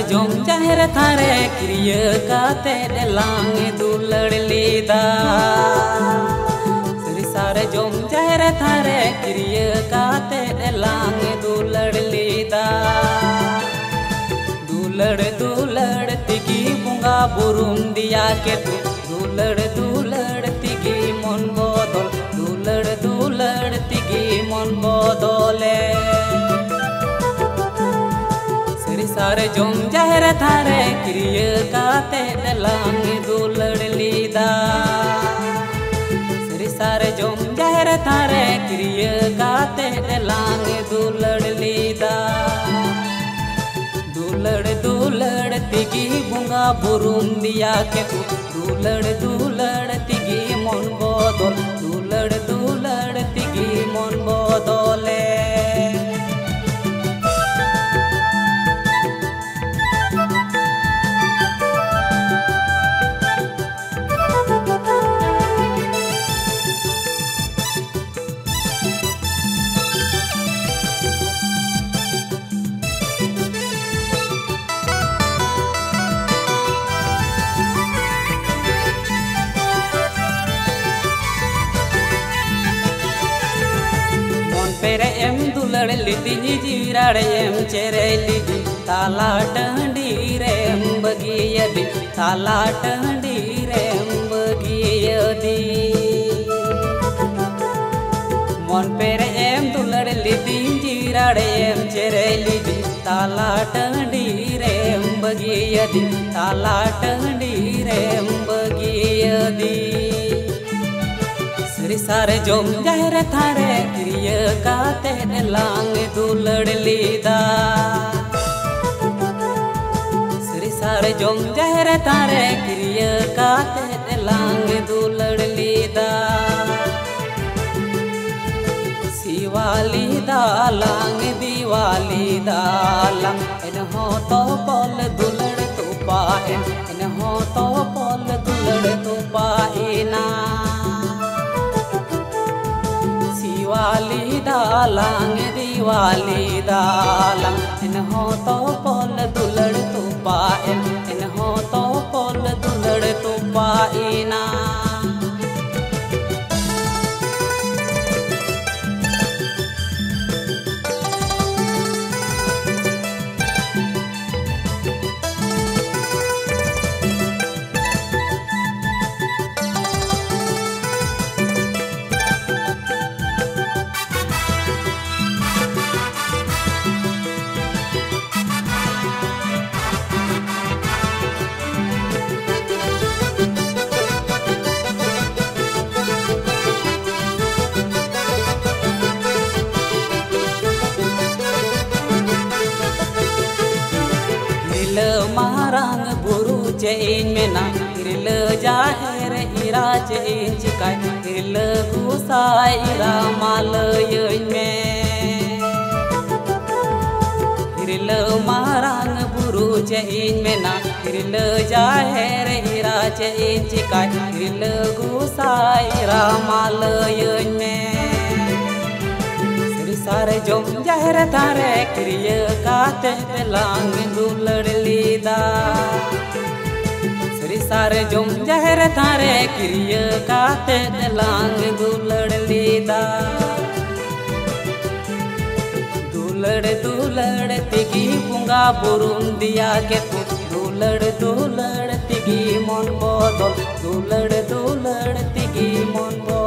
Sarjom jaher thare kriya kate delang dulad lida. Sari Sarjom jaher thare kriya kate delang dulad lida. Dulad dulad tigi bunga burum diya ke tu. Dulad dulad tigi mon bodol. Dulad dulad tigi mon bodole. Sari Sarjom jaher thare kriya kate delang dulad lida. Sari Sarjom jaher thare kriya kate delang dulad lida. Dulad dulad tigi bunga burum diya ke tu. Dulad dulad tigi mon bodol. Dulad dulad tigi mon bodole. Pere em dulad lidi jirad em chere lidi tala tandi rem bagiyadi tala tandi rem bagiyadi. Mon pere em dulad lidi jirad em chere lidi tala tandi rem bagiyadi tala tandi rem bagiyadi. Sari Sarjom jaher thare kriya kate delang dulad lida. Sari Sarjom jaher thare kriya kate delang dulad lida. Siwali dalang diwali dalang enho to pol dulad tu paen enho to pol dulad tu paena. Diwali dalang enho to pol dulad tu paen enho to pol dulad tu paena. Marang buru jain mena irle jaher ira jain cikai irle gusai ira malayoin me. Irle marang buru jain mena irle jaher ira jain cikai irle gusai ira malayoin me. Sari Sarjom jaher thare kriya kate delang dulad lida. Sari Sarjom jaher thare kriya kate delang dulad lida. Dulad dulad tigi bunga burum diya ke tu. Dulad dulad tigi mon bodol. Dulad dulad tigi mon bodol.